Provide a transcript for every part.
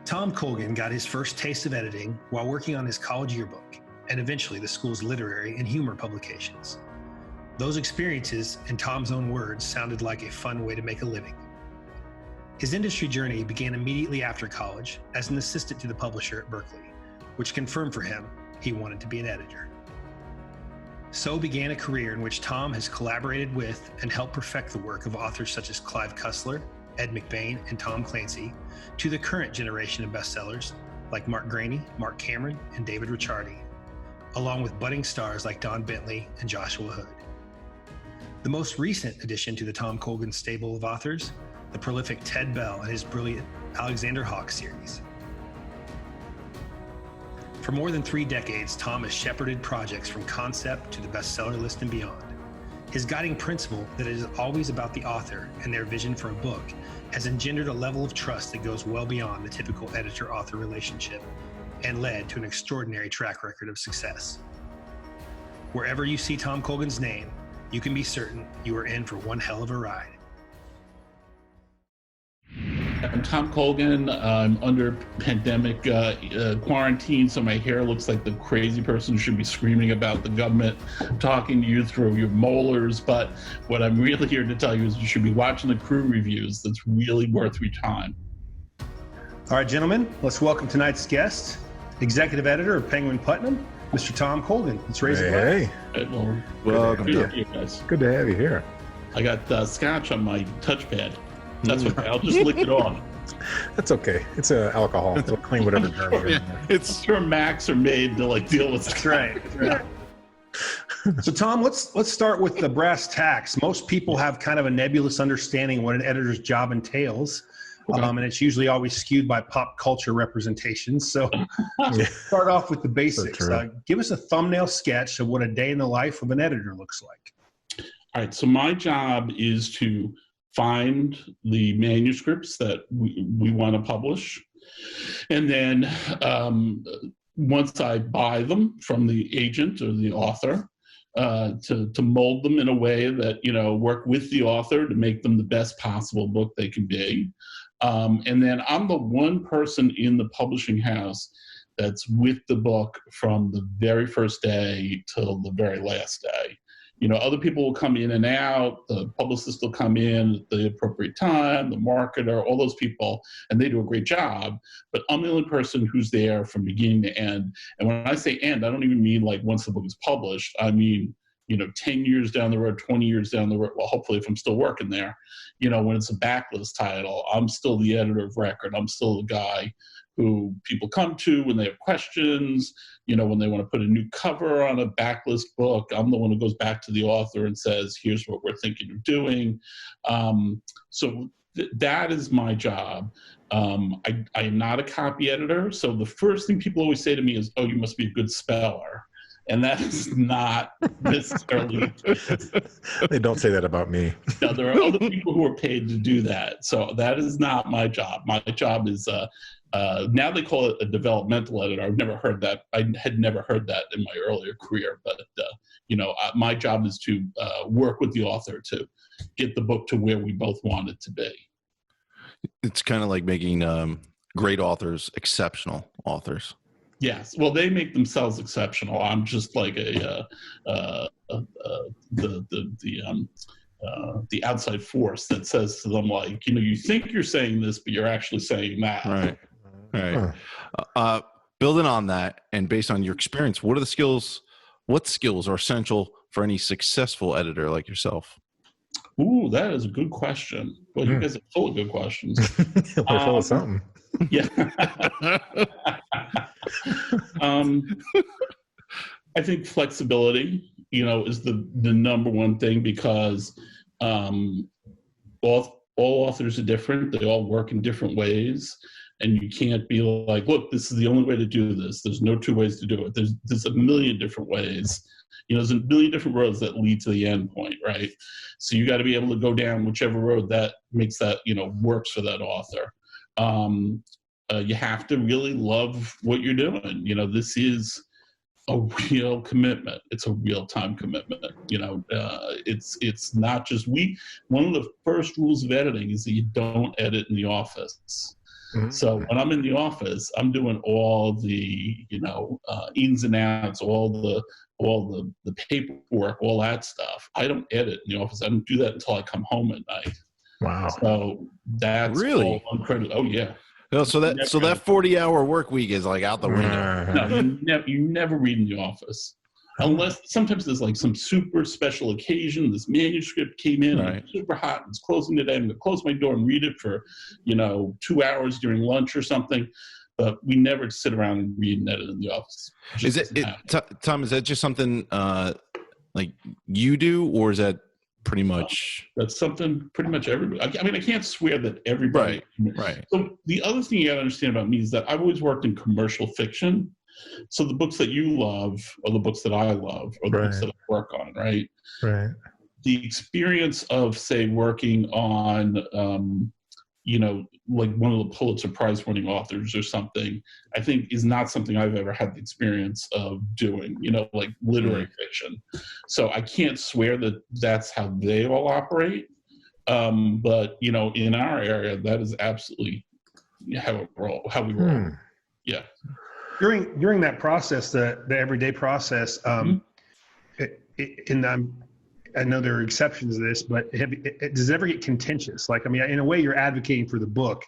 Tom Colgan got his first taste of editing while working on his college yearbook and eventually the school's literary and humor publications. Those experiences, in Tom's own words, sounded like a fun way to make a living. His industry journey began immediately after college as an assistant to the publisher at Berkley, which confirmed for him he wanted to be an editor. So began a career in which Tom has collaborated with and helped perfect the work of authors such as Clive Cussler, Ed McBain, and Tom Clancy, to the current generation of bestsellers like Mark Greaney, Marc Cameron, and David Ricciardi, along with budding stars like Don Bentley and Joshua Hood. The most recent addition to the Tom Colgan stable of authors, the prolific Ted Bell and his brilliant Alexander Hawke series. For more than 3 decades, Tom has shepherded projects from concept to the bestseller list and beyond. His guiding principle that it is always about the author and their vision for a book has engendered a level of trust that goes well beyond the typical editor-author relationship and led to an extraordinary track record of success. Wherever you see Tom Colgan's name, you can be certain you are in for one hell of a ride. I'm Tom Colgan. I'm under pandemic quarantine, so my hair looks like the crazy person who should be screaming about the government talking to you through your molars. But what I'm really here to tell you is you should be watching the crew reviews. That's really worth your time. All right, gentlemen, let's welcome tonight's guest, executive editor of Penguin Putnam, Mr. Tom Colgan. Let's raise it. Hey. Well, Welcome. good to you guys. Good to have you here. I got scotch on my touchpad. That's okay. I'll just lick it off. That's okay. It's alcohol. It'll clean whatever germs are in there. It's sure Macs are made to like deal with. That's right. That's right. So Tom, let's start with the brass tacks. Most people have kind of a nebulous understanding of what an editor's job entails. Okay. And it's usually always skewed by pop culture representations. So start off with the basics. So give us a thumbnail sketch of what a day in the life of an editor looks like. All right. So my job is to find the manuscripts that we want to publish. And then once I buy them from the agent or the author, to mold them in a way that, work with the author to make them the best possible book they can be. And then I'm the one person in the publishing house that's with the book from the very first day till the very last day. Other people will come in and out, the publicist will come in at the appropriate time, the marketer, all those people, and they do a great job. But I'm the only person who's there from beginning to end. And when I say end, I don't even mean like once the book is published. I mean, 10 years down the road, 20 years down the road, well, hopefully if I'm still working there, when it's a backlist title, I'm still the editor of record. I'm still the guy who people come to when they have questions, when they want to put a new cover on a backlist book. I'm the one who goes back to the author and says, here's what we're thinking of doing. So that is my job. I am not a copy editor. So the first thing people always say to me is, oh, you must be a good speller. And that is not necessarily. They don't say that about me. No, there are other people who are paid to do that. So that is not my job. My job is, now they call it a developmental editor. I've never heard that. I had never heard that in my earlier career. But, my job is to work with the author to get the book to where we both want it to be. It's kind of like making great authors exceptional authors. Yes, well, they make themselves exceptional. I'm just like the outside force that says to them, like, you think you're saying this, but you're actually saying that. Right. Building on that, and based on your experience, what skills are essential for any successful editor like yourself? Ooh, that is a good question. Well, you guys are full of good questions. We're full of something. Yeah. I think flexibility, is the number one thing, because all authors are different. They all work in different ways. And you can't be like, look, this is the only way to do this. There's no 2 ways to do it. There's a million different ways. There's a million different roads that lead to the end point, right? So you got to be able to go down whichever road that makes that, works for that author. You have to really love what you're doing. This is a real commitment. It's a real time commitment. It's not just one of the first rules of editing is that you don't edit in the office. So when I'm in the office, I'm doing all the, ins and outs, all the paperwork, all that stuff. I don't edit in the office. I don't do that until I come home at night. Wow. So that's really all uncredited. Oh yeah. No, so that 40-hour work week is like out the window. No, you never read in the office. Unless sometimes there's like some super special occasion. This manuscript came in and it's super hot. It's closing today. I'm going to close my door and read it for, 2 hours during lunch or something. But we never sit around and read and edit in the office. Tom, is that just something like you do, or is that pretty much? That's something pretty much everybody. I mean, I can't swear that everybody. Right. So the other thing you got to understand about me is that I've always worked in commercial fiction. So the books that you love are the books that I love, or the books that I work on, right? Right. The experience of, say, working on, like one of the Pulitzer Prize winning authors or something, I think is not something I've ever had the experience of doing, like literary fiction. So I can't swear that that's how they all operate. But, in our area, that is absolutely how we roll. Yeah. During that process, the everyday process, and I know there are exceptions to this, but does it ever get contentious? Like, I mean, in a way, you're advocating for the book.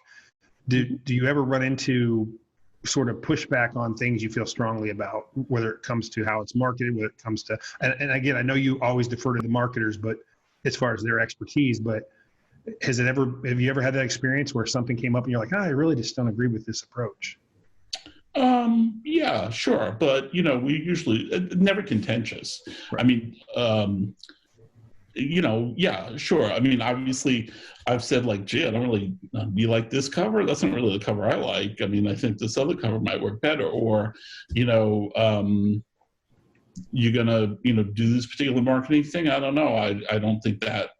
Do you ever run into sort of pushback on things you feel strongly about, whether it comes to how it's marketed, whether it comes to, and again, I know you always defer to the marketers, but as far as their expertise, but have you ever had that experience where something came up and you're like, I really just don't agree with this approach? Yeah, sure. But, we usually never contentious. Right. I mean, yeah, sure. I mean, obviously I've said like, gee, I don't really, you like this cover? That's not really the cover I like. I mean, I think this other cover might work better. Or, you're going to, do this particular marketing thing. I don't know. I don't think that,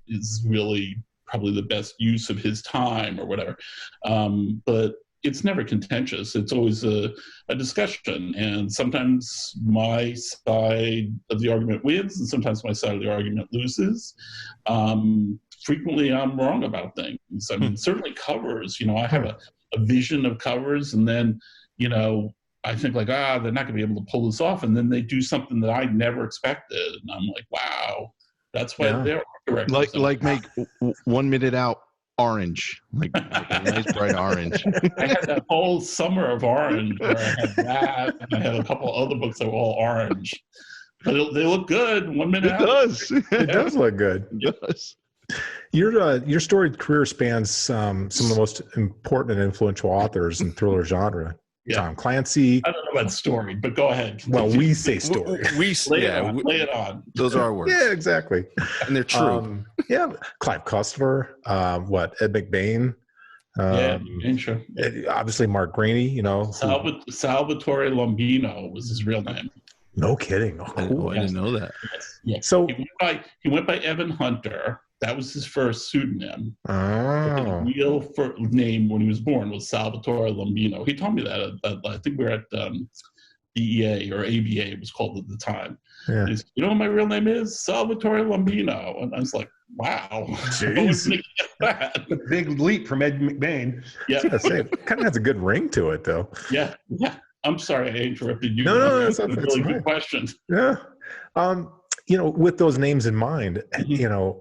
is really probably the best use of his time or whatever. But it's never contentious. It's always a discussion. And sometimes my side of the argument wins and sometimes my side of the argument loses. Frequently I'm wrong about things. I mean, certainly covers, I have a vision of covers, and then, I think like, they're not gonna be able to pull this off. And then they do something that I never expected. And I'm like, wow, that's why they're directors. Like make 1 minute out orange, like a nice bright orange. I had that whole summer of orange where I had that, and I had a couple other books that were all orange. But they look good. 1 minute out. It does look good. It does. Your storied career spans some of the most important and influential authors in thriller genre. Yeah. Tom Clancy. I don't know about storied, but go ahead. Well, we say storied. Lay it on. Those are our words. Yeah, exactly. And they're true. Clive Cussler, Ed McBain. Sure. Obviously, Mark Greaney, Salvatore Lombino was his real name. No kidding. Oh, cool. I didn't know that. Yes. So he went by Evan Hunter. That was his first pseudonym. Oh. His real name when he was born was Salvatore Lombino. He told me that. I think we were at BEA or ABA, it was called at the time. Yeah. He said, you know what my real name is? Salvatore Lombino. And I was like, wow. Jeez. A big leap from Ed McBain. Yeah. It kind of has a good ring to it, though. Yeah. I'm sorry I interrupted you. No, that's a really good question. Yeah. With those names in mind,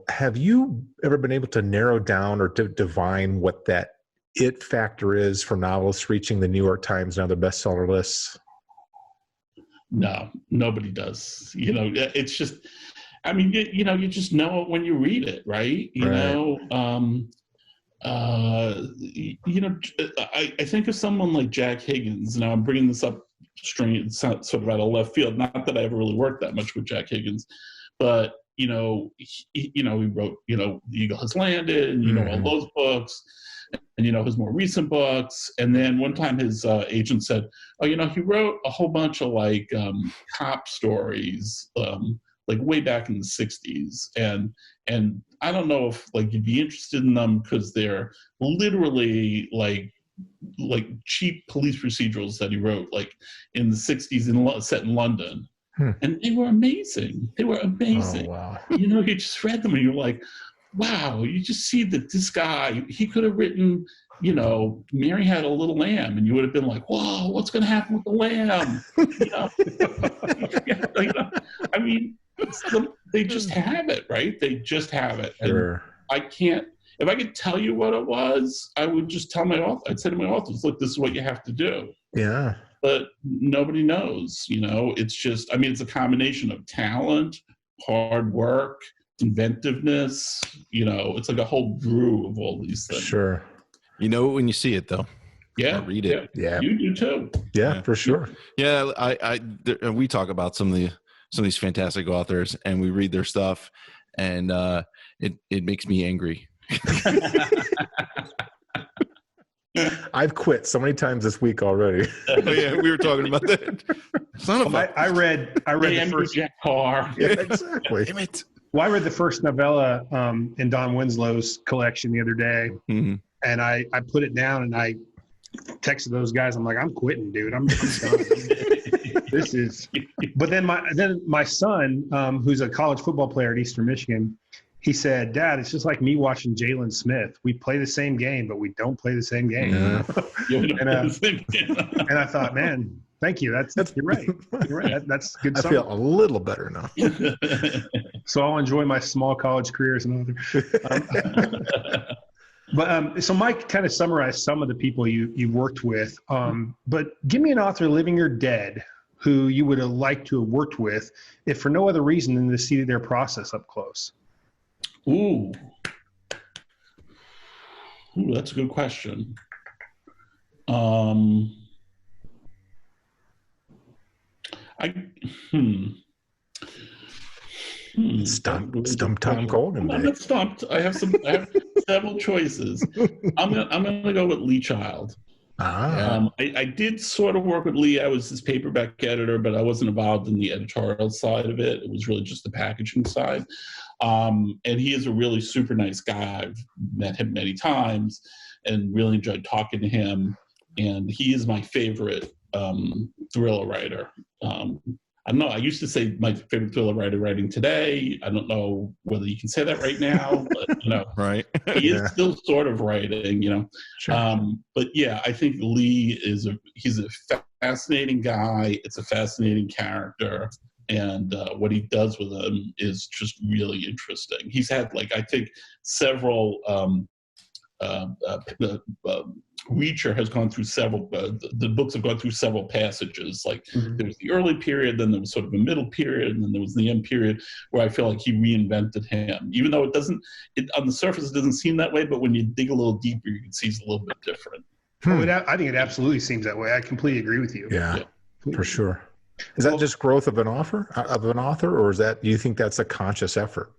have you ever been able to narrow down or to divine what that it factor is for novelists reaching the New York Times and other bestseller lists? No, nobody does. It's just, I mean, you just know it when you read it, right? I think of someone like Jack Higgins. Now I'm bringing this up strange, sort of out of left field. Not that I ever really worked that much with Jack Higgins, but he wrote, The Eagle Has Landed, and all those books, and his more recent books. And then one time his agent said, he wrote a whole bunch of like cop stories, like way back in the 60s, and I don't know if like you'd be interested in them because they're literally like cheap police procedurals that he wrote like in the 60s set in London. And they were amazing. Oh, wow. You just read them and you're like, wow, you just see that this guy, he could have written, you know, Mary Had a Little Lamb, and you would have been like, whoa, what's going to happen with the lamb? You know? I mean, they just have it, right? They just have it. Sure. And if I could tell you what it was, I would just tell my author, I'd say to my authors, look, this is what you have to do. Yeah. But nobody knows, you know, it's just, I mean, it's a combination of talent, hard work, inventiveness, you know, it's like a whole brew of all these things. Sure. You know it when you see it, though. Yeah. Or read it. Yeah. You do too. Yeah, for sure. Yeah. We talk about some of these fantastic authors, and we read their stuff, and it makes me angry. I've quit so many times this week already. Oh yeah, we were talking about that. I read the first car. Yeah, exactly. Damn it. Well, I read the first novella in Don Winslow's collection the other day, Mm-hmm. and I put it down and I texted those guys. I'm like, I'm quitting, dude. I'm done. This is. But then my son, who's a college football player at Eastern Michigan, he said, Dad, it's just like me watching Jalen Smith. We play the same game, but we don't play the same game. Yeah. And I thought, man, thank you. You're right. You're right. That's good. I feel a little better now. So I'll enjoy my small college career as an author. So Mike kind of summarized some of the people you worked with. But give me an author, living or dead, who you would have liked to have worked with, if for no other reason than to see their process up close. Ooh, that's a good question. Stump Tom Colgan. I'm not stumped. I have several choices. I'm gonna go with Lee Child. I did sort of work with Lee. I was his paperback editor, but I wasn't involved in the editorial side of it. It was really just the packaging side. And he is a really super nice guy. I've met him many times and really enjoyed talking to him. And he is my favorite thriller writer. I don't know. I used to say my favorite thriller writer writing today. I don't know whether you can say that right now, but you know, right? He is still sort of writing, you know. Sure. But yeah, I think Lee he's a fascinating guy. It's a fascinating character, and what he does with him is just really interesting. He's had I think several. Reacher has gone through several, the books have gone through several passages. There was the early period, then there was sort of a middle period, and then there was the end period where I feel like he reinvented him. Even though on the surface, it doesn't seem that way, but when you dig a little deeper, you can see he's a little bit different. I think it absolutely seems that way. I completely agree with you. Yeah. For sure. Is that just growth of an author, or do you think that's a conscious effort?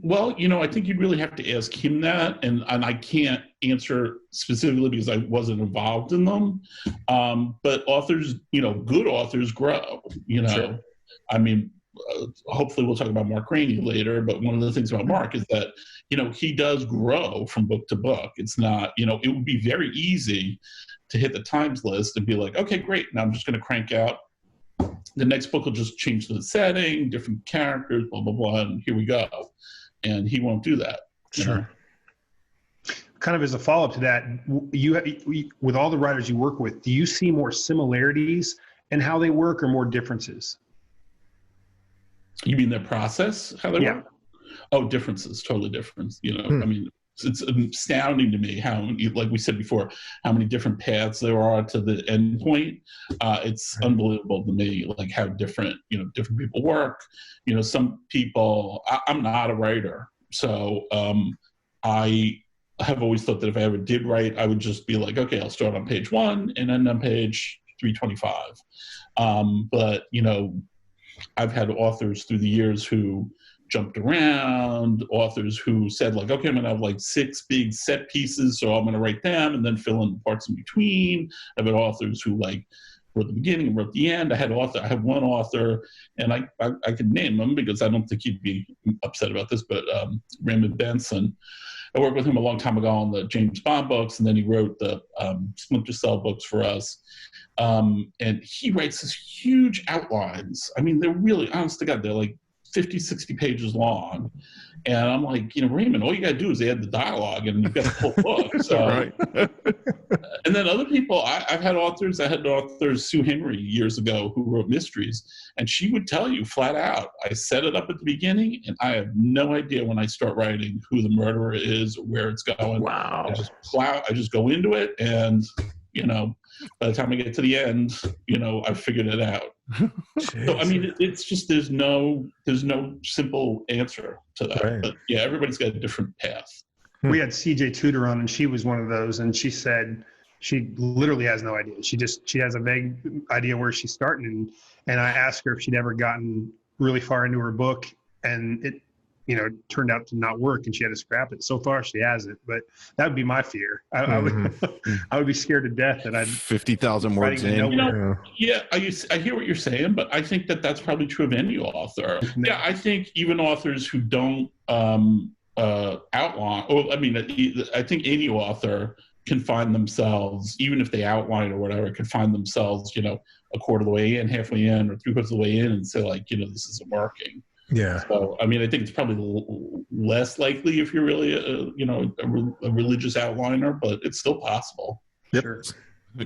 Well, you know, I think you'd really have to ask him that, and I can't answer specifically because I wasn't involved in them. But authors, you know, good authors grow, you know. Sure. I mean, hopefully we'll talk about Mark Greaney later, but one of the things about Mark is that, you know, he does grow from book to book. It's not, you know, it would be very easy to hit the Times list and be like, okay, great, now I'm just going to crank out. The next book will just change the setting, different characters, blah, blah, blah, and here we go. And he won't do that. Sure. Kind of as a follow-up to that, with all the writers you work with, do you see more similarities in how they work or more differences? You mean their process, how they work? Oh, differences, totally different. You know, I mean, it's astounding to me how, like we said before, how many different paths there are to the end point. It's unbelievable to me, like how different people work. You know, some people, I'm not a writer. So I have always thought that if I ever did write, I would just be like, okay, I'll start on page 1 and end on page 325. But, you know, I've had authors through the years who jumped around, authors who said like, okay, I'm going to have like 6 big set pieces, so I'm going to write them and then fill in the parts in between. I've had authors who like wrote the beginning and wrote the end. I had one author, and I could name him because I don't think he'd be upset about this, but Raymond Benson. I worked with him a long time ago on the James Bond books, and then he wrote the Splinter Cell books for us. And he writes these huge outlines. I mean, they're really, honest to God, they're like 50, 60 pages long. And I'm like, Raymond, all you got to do is add the dialogue and you've got the whole book. So, Right. And then other people, I had authors, Sue Henry years ago who wrote mysteries, and she would tell you flat out, I set it up at the beginning and I have no idea when I start writing who the murderer is or where it's going. Wow. I just go into it, and, by the time I get to the end, I figured it out. So, I mean, it's just, there's no simple answer to that. Right. But yeah, everybody's got a different path. We had CJ Tudor on, and she was one of those, and she said she literally has no idea. She has a vague idea where she's starting, and I asked her if she'd ever gotten really far into her book, and it turned out to not work, and she had to scrap it. So far, she hasn't, but that would be my fear. I would be scared to death that I'd 50,000 words in. Yeah, I hear what you're saying, but I think that's probably true of any author. Yeah, I think even authors who don't outline, I think any author can find themselves, even if they outline or whatever, can find themselves, a quarter of the way in, halfway in, or three-quarters of the way in, and say, like, this isn't working. Yeah. So, I think it's probably less likely if you're really a religious outliner, but it's still possible. Yep. Sure.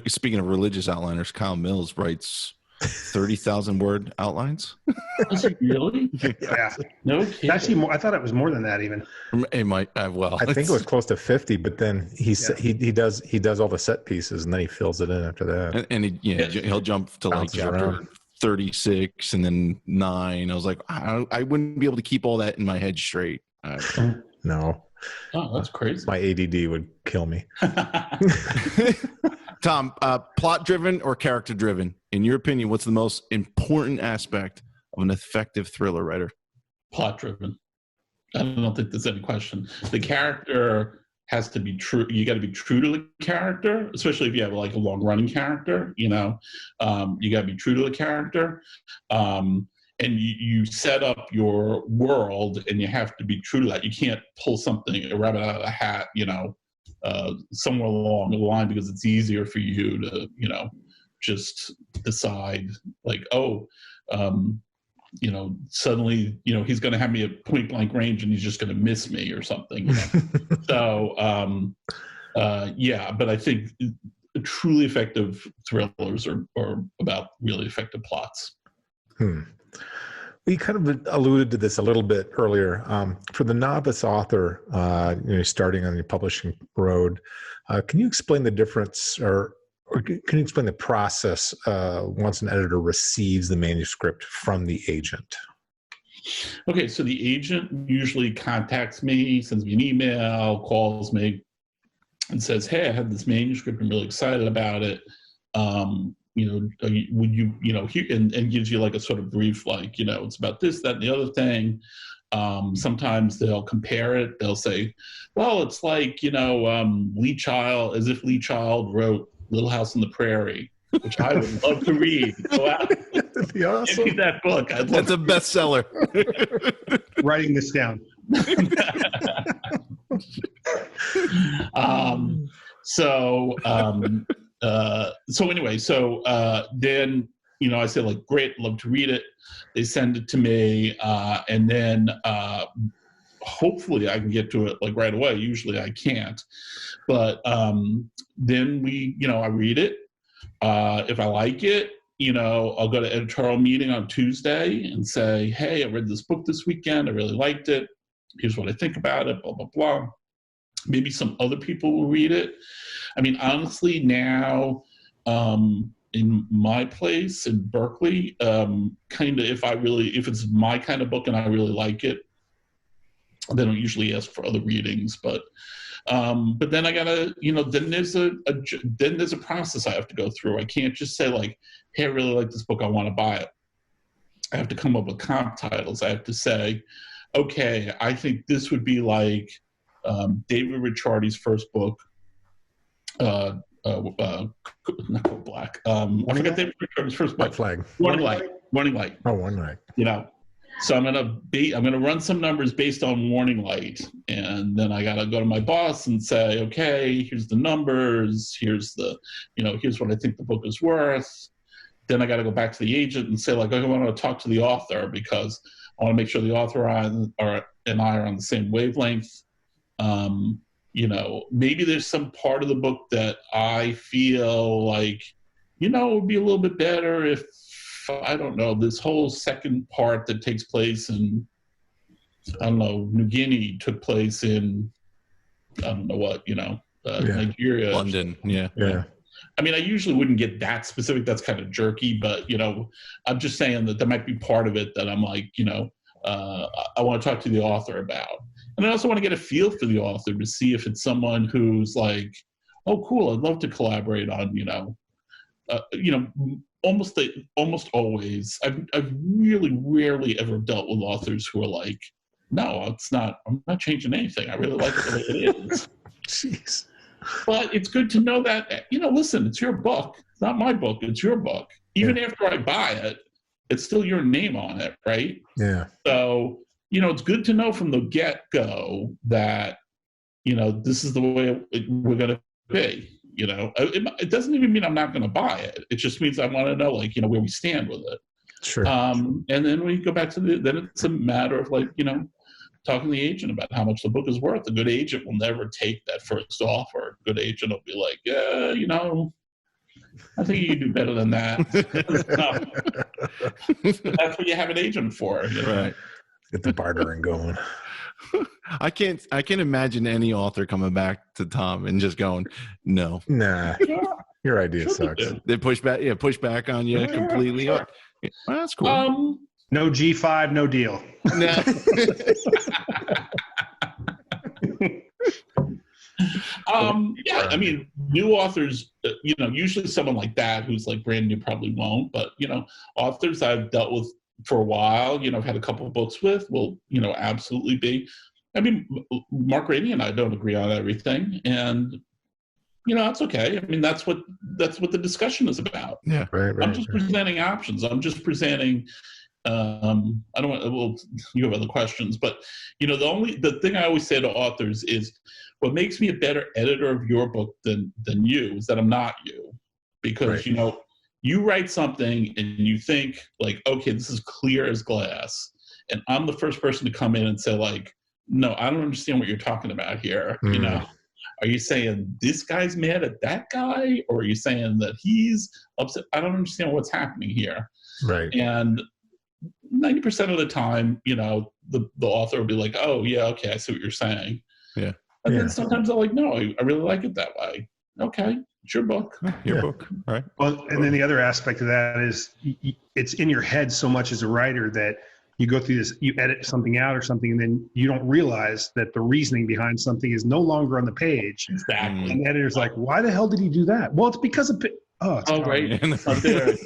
Speaking of religious outliners, Kyle Mills writes 30,000 word outlines. Is it really? Yeah. No kidding. Actually, I thought it was more than that even. It might. Well, I think it was close to 50, but then he does all the set pieces and then he fills it in after that. And he'll jump to like chapter 36 and then 9. I was like, I wouldn't be able to keep all that in my head straight. No. Oh, that's crazy. My ADD would kill me. Tom, plot driven or character driven? In your opinion, what's the most important aspect of an effective thriller writer? Plot driven. I don't think there's any question. The character has to be true. You got to be true to the character, especially if you have like a long running character, you got to be true to the character. And you set up your world and you have to be true to that. You can't pull a rabbit out of a hat, somewhere along the line because it's easier for you to, just decide like, suddenly, he's going to have me at point blank range and he's just going to miss me or something. So, but I think truly effective thrillers are about really effective plots. We kind of alluded to this a little bit earlier. For the novice author, starting on the publishing road, can you explain the difference or can you explain the process once an editor receives the manuscript from the agent? Okay, so the agent usually contacts me, sends me an email, calls me, and says, "Hey, I have this manuscript. I'm really excited about it. Would you, and gives you like a sort of brief, like, it's about this, that, and the other thing." Sometimes they'll compare it. They'll say, well, it's like, Lee Child, as if Lee Child wrote Little House on the Prairie, which I would love to read. Go out. That'd be awesome. Give me that book. That's a bestseller. Writing this down. Then, I said, like, great, love to read it. They send it to me, and then hopefully I can get to it like right away. Usually I can't, but then I read it. If I like it, I'll go to editorial meeting on Tuesday and say, "Hey, I read this book this weekend. I really liked it. Here's what I think about it, blah, blah, blah." Maybe some other people will read it. Honestly, now, in my place in Berkley, if it's my kind of book and I really like it, they don't usually ask for other readings. But then I gotta, then there's a process I have to go through. I can't just say like, "Hey, I really like this book. I want to buy it." I have to come up with comp titles. I have to say, okay, I think this would be like David Ricciardi's first book. Not Code Black. I forgot David Ricciardi's first book. Flag. Warning Light. Oh, Warning Light. So I'm gonna run some numbers based on Warning Light, and then I gotta go to my boss and say, okay, here's the numbers, here's what I think the book is worth. Then I gotta go back to the agent and say, like, I want to talk to the author because I want to make sure the author and I are on the same wavelength. Maybe there's some part of the book that I feel like, it would be a little bit better if, I don't know, this whole second part that takes place in, I don't know, New Guinea took place in, I don't know what, Nigeria. London, yeah. I mean, I usually wouldn't get that specific. That's kind of jerky, but, I'm just saying that there might be part of it that I'm like, I want to talk to the author about. And I also want to get a feel for the author to see if it's someone who's like, oh, cool, I'd love to collaborate on, almost always. I've really rarely ever dealt with authors who are like, no, I'm not changing anything. I really like it the way it is. Jeez. But it's good to know that, listen, it's your book. It's not my book. It's your book. Even after I buy it, it's still your name on it, right? Yeah. So, it's good to know from the get-go that, this is the way we're going to be. It doesn't even mean I'm not going to buy it. It just means I want to know, where we stand with it. Sure. And then we go back to then it's a matter of talking to the agent about how much the book is worth. A good agent will never take that first offer. A good agent will be like, yeah, I think you can do better than that. That's what you have an agent for. Right. Get the bartering going. I can't imagine any author coming back to Tom and just going, no. Nah. Your idea sucks. They push back on you completely. Well, that's cool. No G5, no deal. No. I mean, new authors, usually someone like that who's like brand new probably won't, but, authors I've dealt with for a while, I've had a couple of books with will, absolutely be. I mean, Mark Greaney and I don't agree on everything, and, that's okay. I mean, that's what the discussion is about. Yeah. Right. I'm just presenting options. I'm just presenting, I don't want, well, you have other questions, but, the thing I always say to authors is what makes me a better editor of your book than you is that I'm not you. Because, right. You write something and you think like, okay, this is clear as glass. And I'm the first person to come in and say like, no, I don't understand what you're talking about here. Are you saying this guy's mad at that guy? Or are you saying that he's upset? I don't understand what's happening here. Right. And 90% of the time, the author will be like, oh yeah, okay, I see what you're saying. Yeah. And then sometimes I'm like, no, I really like it that way. Okay. It's your book. Your book, right? Well, and then the other aspect of that is it's in your head so much as a writer that you go through this, you edit something out or something, and then you don't realize that the reasoning behind something is no longer on the page. Exactly. And the editor's like, why the hell did he do that? Well, it's because of right. Up there.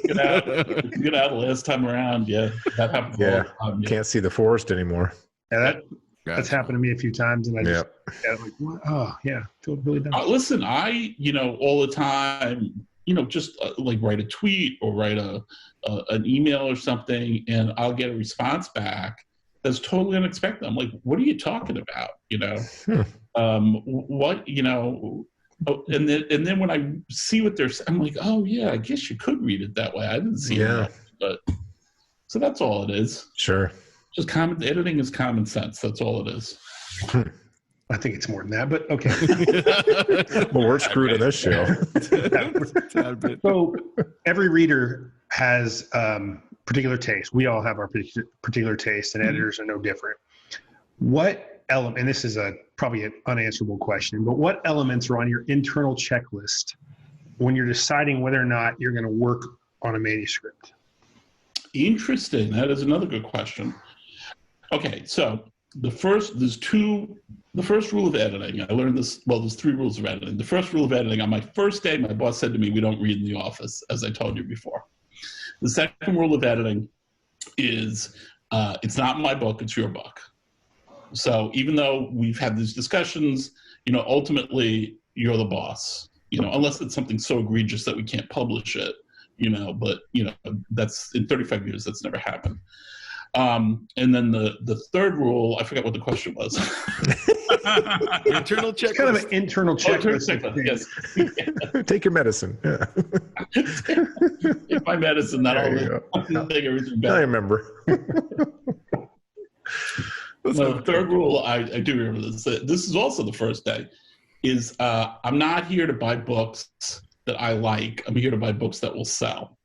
Get out last time around. Yeah. That happened. Yeah. Can't see the forest anymore. Yeah, that's happened to me a few times, and I just like, what? Oh yeah, feel really dumb. Listen, I all the time, just like write a tweet or write an email or something, and I'll get a response back that's totally unexpected. I'm like, what are you talking about? What and then when I see what they're saying, I'm like, oh yeah, I guess you could read it that way. I didn't see it, but so that's all it is. Sure. Just editing is common sense. That's all it is. I think it's more than that, but okay. Well, we're screwed in this show. So every reader has particular taste. We all have our particular taste, and editors are no different. What element, and this is probably an unanswerable question, but what elements are on your internal checklist when you're deciding whether or not you're going to work on a manuscript? Interesting. That is another good question. Okay, so the first rule of editing, I learned this, well, there's 3 rules of editing. The first rule of editing, on my first day, my boss said to me, we don't read in the office, as I told you before. The second rule of editing is it's not my book, it's your book. So even though we've had these discussions, ultimately you're the boss, unless it's something so egregious that we can't publish it, but that's in 35 years, that's never happened. And then the third rule, I forgot what the question was. Internal checklist. It's kind of an internal checklist. Yes. Take your medicine. Yeah. Take my medicine. That'll make everything better. I remember. The third rule, I do remember this. This is also the first day, is I'm not here to buy books that I like. I'm here to buy books that will sell.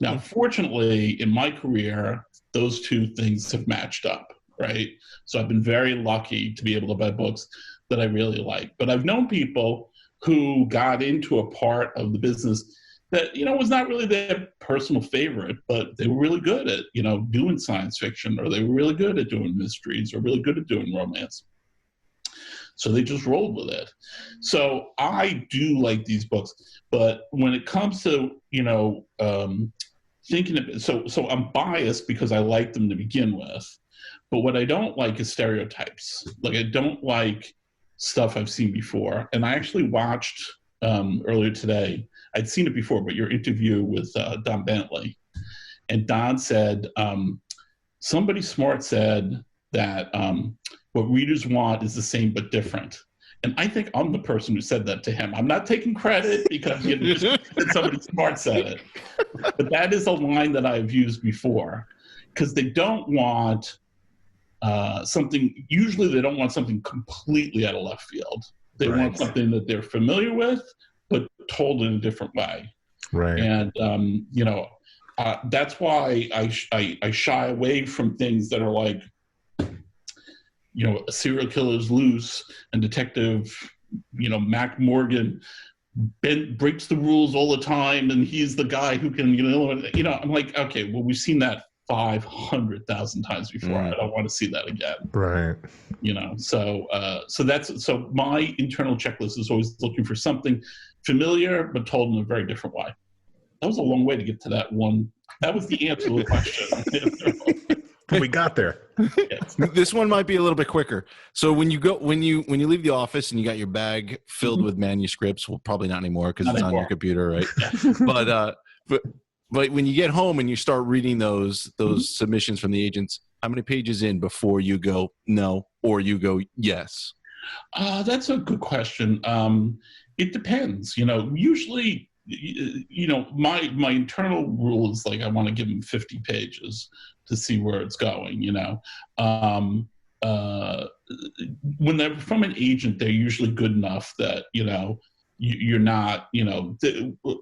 Now, fortunately, in my career, those two things have matched up, right? So I've been very lucky to be able to buy books that I really like. But I've known people who got into a part of the business that, was not really their personal favorite, but they were really good at, doing science fiction, or they were really good at doing mysteries, or really good at doing romance. So they just rolled with it. So I do like these books, but when it comes to, thinking of it, so I'm biased because I like them to begin with, but what I don't like is stereotypes. Like, I don't like stuff I've seen before. And I actually watched earlier today, I'd seen it before, but your interview with Don Bentley. And Don said, somebody smart said that what readers want is the same but different. And I think I'm the person who said that to him. I'm not taking credit because somebody smart said it. But that is a line that I've used before, because they don't want usually they don't want something completely out of left field. They want something that they're familiar with, but told in a different way. Right. And, that's why I shy away from things that are like, a serial killer's loose and Detective, Mac Morgan breaks the rules all the time and he's the guy who can, I'm like, okay, well, we've seen that 500,000 times before. I don't want to see that again. Right. So my internal checklist is always looking for something familiar, but told in a very different way. That was a long way to get to that one. That was the answer to the question. We got there. Yes. This one might be a little bit quicker. So when you leave the office and you got your bag filled with manuscripts, well, probably not anymore because it's on your computer, right? but when you get home and you start reading those submissions from the agents, how many pages in before you go no or you go yes? That's a good question. It depends. Usually, my internal rule is like I want to give them 50 pages to see where it's going. When they're from an agent, they're usually good enough that you're not,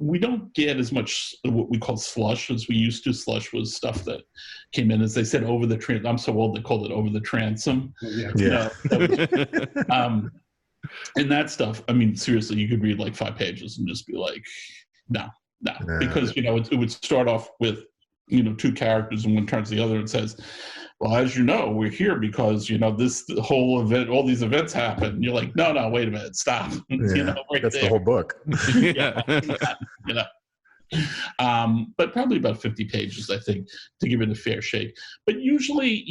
we don't get as much what we call slush as we used to. Slush was stuff that came in, as they said, over the transom. I'm so old, they called it over the transom. Yeah. And that stuff, I mean, seriously, you could read like 5 pages and just be like, no, because, it would start off with, 2 characters, and one turns to the other and says, well, as you know, we're here because, this whole event, all these events happen. And you're like, no, wait a minute, stop. Yeah, that's there. the whole book. But probably about 50 pages, I think, to give it a fair shake. But usually,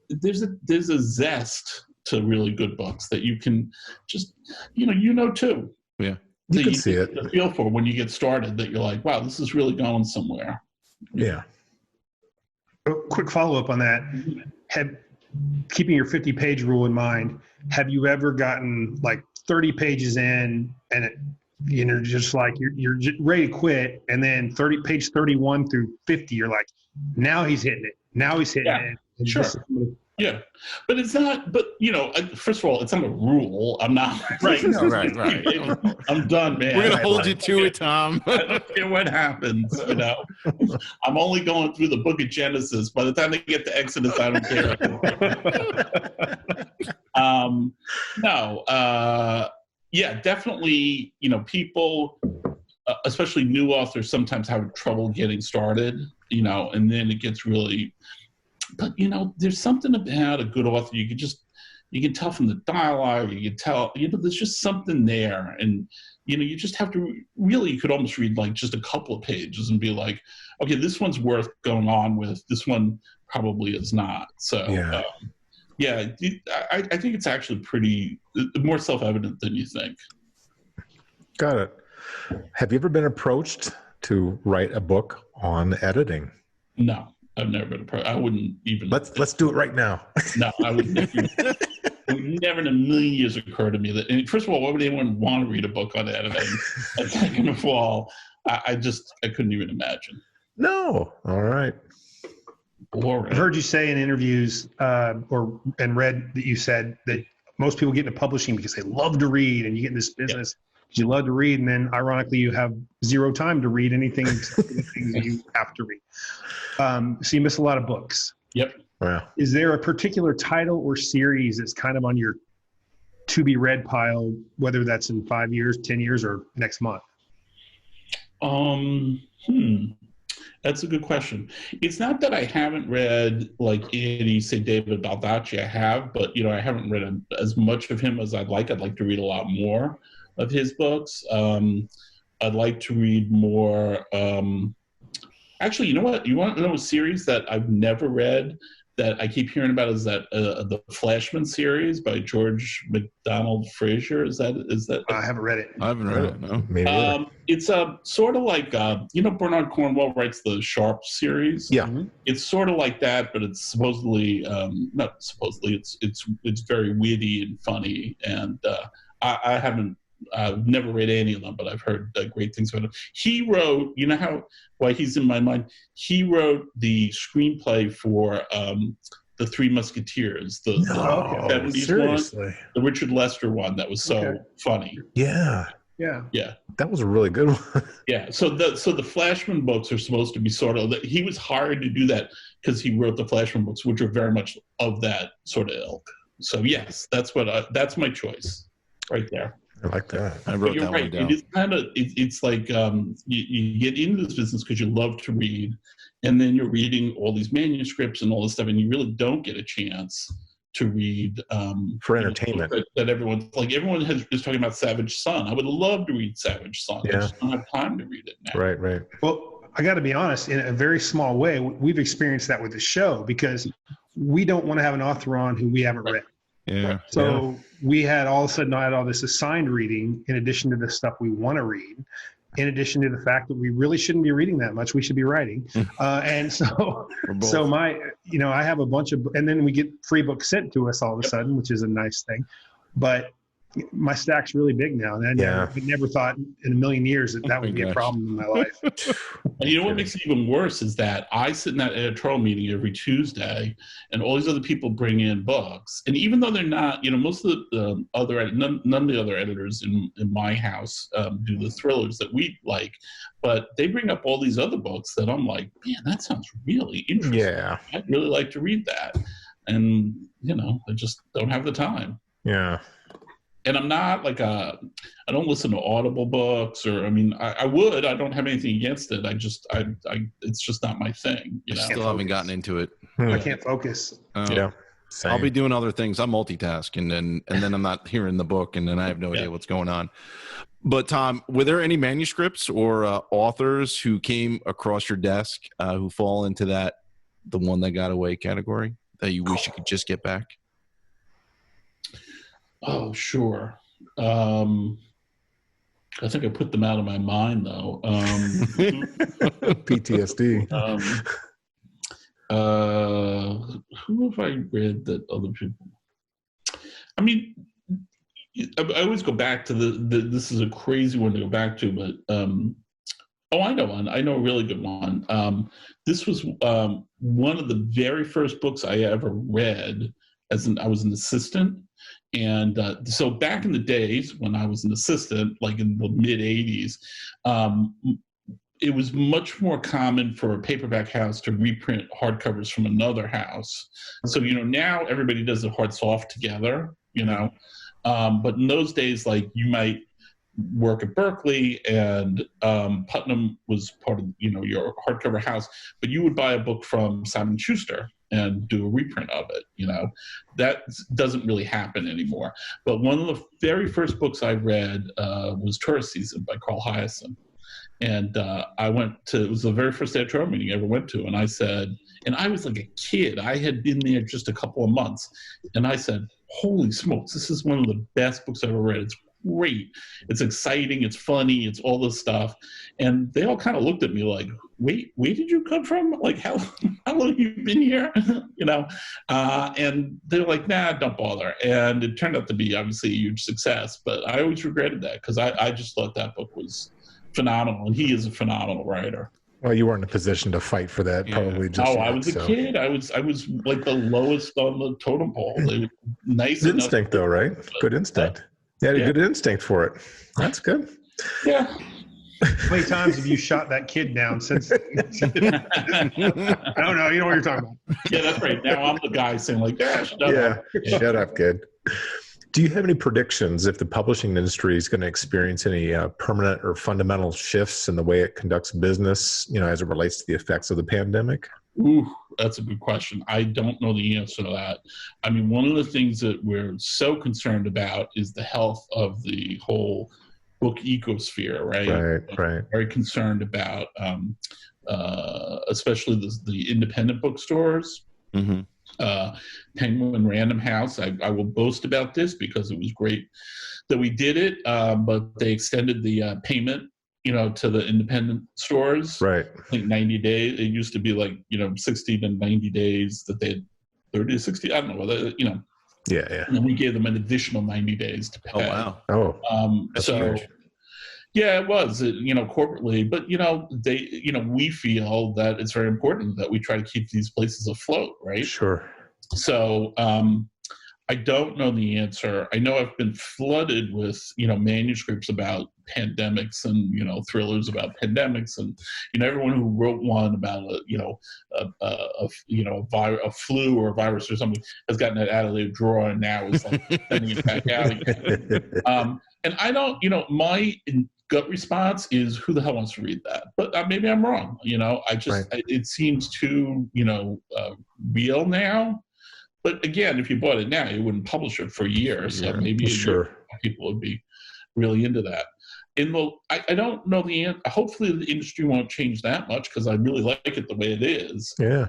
there's a zest to really good books that you can just, too. Yeah. You can see it. Feel for when you get started that you're like, wow, this is really going somewhere. Yeah. A quick follow-up on that. Keeping your 50-page rule in mind, have you ever gotten like 30 pages in and it, just like you're ready to quit, and then page 31 through 50, you're like, now he's hitting it. And sure. Yeah, but it's not. But first of all, it's not a rule. I'm not right. Right. I'm done, man. We're gonna hold you to it, Tom. I don't care what happens. I'm only going through the book of Genesis. By the time they get to Exodus, I don't care. Yeah, definitely. People, especially new authors, sometimes have trouble getting started. And then it gets really. But, there's something about a good author. You can tell from the dialogue, you can tell, there's just something there. And, you just have to really, you could almost read like just a couple of pages and be like, okay, this one's worth going on with. This one probably is not. So, I think it's actually pretty more self-evident than you think. Got it. Have you ever been approached to write a book on editing? No. I've never been approached. I wouldn't even. Let's do it right now. No, I would never. It would never in a million years occur to me that. And first of all, why would anyone want to read a book on editing? And second of all, I couldn't even imagine. No. All right. boring. I've heard you say in interviews and read that you said that most people get into publishing because they love to read, and you get in this business because you love to read, and then ironically you have zero time to read anything except for the things that you have to read. So you miss a lot of books. Yep. Wow. Is there a particular title or series that's kind of on your to be read pile, whether that's in 5 years, 10 years, or next month? That's a good question. It's not that I haven't read like any, say, David Baldacci. I have, but I haven't read as much of him as I'd like. I'd like to read a lot more of his books. I'd like to read more. Actually, you know what? You want to know a series that I've never read that I keep hearing about is that the Flashman series by George MacDonald Fraser. Is that? I haven't read it. I haven't read it. No. Maybe it's sort of like Bernard Cornwell writes the Sharp series. Yeah. It's sort of like that, but it's supposedly not supposedly. It's very witty and funny, and I've never read any of them, but I've heard great things about him. He wrote, why he's in my mind, he wrote the screenplay for the Three Musketeers, the 70s seriously? one, the Richard Lester one that was so funny. Yeah. Yeah. That was a really good one. Yeah. So the Flashman books are supposed to be sort of, he was hired to do that because he wrote the Flashman books, which are very much of that sort of ilk. So yes, that's my choice right there. I like that. I wrote that one down. It is kind of, it's like you get into this business because you love to read, and then you're reading all these manuscripts and all this stuff, and you really don't get a chance to read for entertainment. That everyone is talking about Savage Son. I would love to read Savage Son. I just don't have time to read it now. Right. Well, I got to be honest, in a very small way, we've experienced that with the show because we don't want to have an author on who we haven't read. Yeah. So we had all of a sudden, I had all this assigned reading in addition to the stuff we want to read, in addition to the fact that we really shouldn't be reading that much. We should be writing. And so I have a bunch of, and then we get free books sent to us all of a sudden, which is a nice thing. But my stack's really big now. And I never thought in a million years that would be a problem in my life. And what makes it even worse is that I sit in that editorial meeting every Tuesday, and all these other people bring in books. And even though they're not, most of the none of the other editors in my house do the thrillers that we like, but they bring up all these other books that I'm like, man, that sounds really interesting. Yeah. I'd really like to read that. And, I just don't have the time. Yeah. And I'm not I don't listen to Audible books I would. I don't have anything against it. It's just not my thing. Still haven't gotten into it. I can't focus. Yeah. Same. I'll be doing other things. I'm multitasking and then I'm not hearing the book and then I have no idea what's going on. But Tom, were there any manuscripts or authors who came across your desk who fall into the one that got away category that you wish you could just get back? Oh, sure. I think I put them out of my mind, though. PTSD. Who have I read that other people? I always go back to this is a crazy one to go back to, but I know one. I know a really good one. This was one of the very first books I ever read I was an assistant. And so back in the days when I was an assistant, like in the mid 80s, it was much more common for a paperback house to reprint hardcovers from another house. So, now everybody does the hard soft together, but in those days, you might work at Berkley and Putnam was part of, your hardcover house, but you would buy a book from Simon & Schuster and do a reprint of it. That doesn't really happen anymore. But one of the very first books I read was Tourist Season by Carl Hyacin. And it was the very first editorial meeting I ever went to. And I said, and I was like a kid, I had been there just a couple of months. And I said, holy smokes, this is one of the best books I've ever read. It's great. It's exciting. It's funny. It's all this stuff. And they all kind of looked at me like, wait, where did you come from? Like, how long have you been here? And they're like, nah, don't bother. And it turned out to be obviously a huge success, but I always regretted that because I just thought that book was phenomenal. And he is a phenomenal writer. Well, you weren't in a position to fight for that, probably. Just I was a kid. I was like the lowest on the totem pole. They were nice. Good instinct, though, right? Good instinct. You had a good instinct for it. That's good. Yeah. How many times have you shot that kid down since? No, you know what you're talking about. Yeah, that's right. Now I'm the guy saying like, shut up. Shut up, kid. Do you have any predictions if the publishing industry is going to experience any permanent or fundamental shifts in the way it conducts business, as it relates to the effects of the pandemic? Ooh, that's a good question. I don't know the answer to that. I mean, one of the things that we're so concerned about is the health of the whole book ecosphere, right? Right. Very concerned about, especially the independent bookstores. Mm-hmm. Penguin Random House. I will boast about this because it was great that we did it, but they extended the payment, to the independent stores. Right. I think 90 days. It used to be like 60 to 90 days that they had 30 to 60. I don't know. Yeah. And then we gave them an additional 90 days to pay. Oh wow. Oh. That's huge. Yeah, it was, corporately, but, they, we feel that it's very important that we try to keep these places afloat, right? Sure. So I don't know the answer. I know I've been flooded with, manuscripts about pandemics and, thrillers about pandemics, and, everyone who wrote one about a flu or a virus or something has gotten it out of their drawer and now is like sending it back out again. And I don't, my gut response is, who the hell wants to read that? But maybe I'm wrong. It seems too, real now. But again, if you bought it now, you wouldn't publish it for a year. So maybe people would be really into that. I don't know the answer. Hopefully the industry won't change that much because I really like it the way it is. Yeah.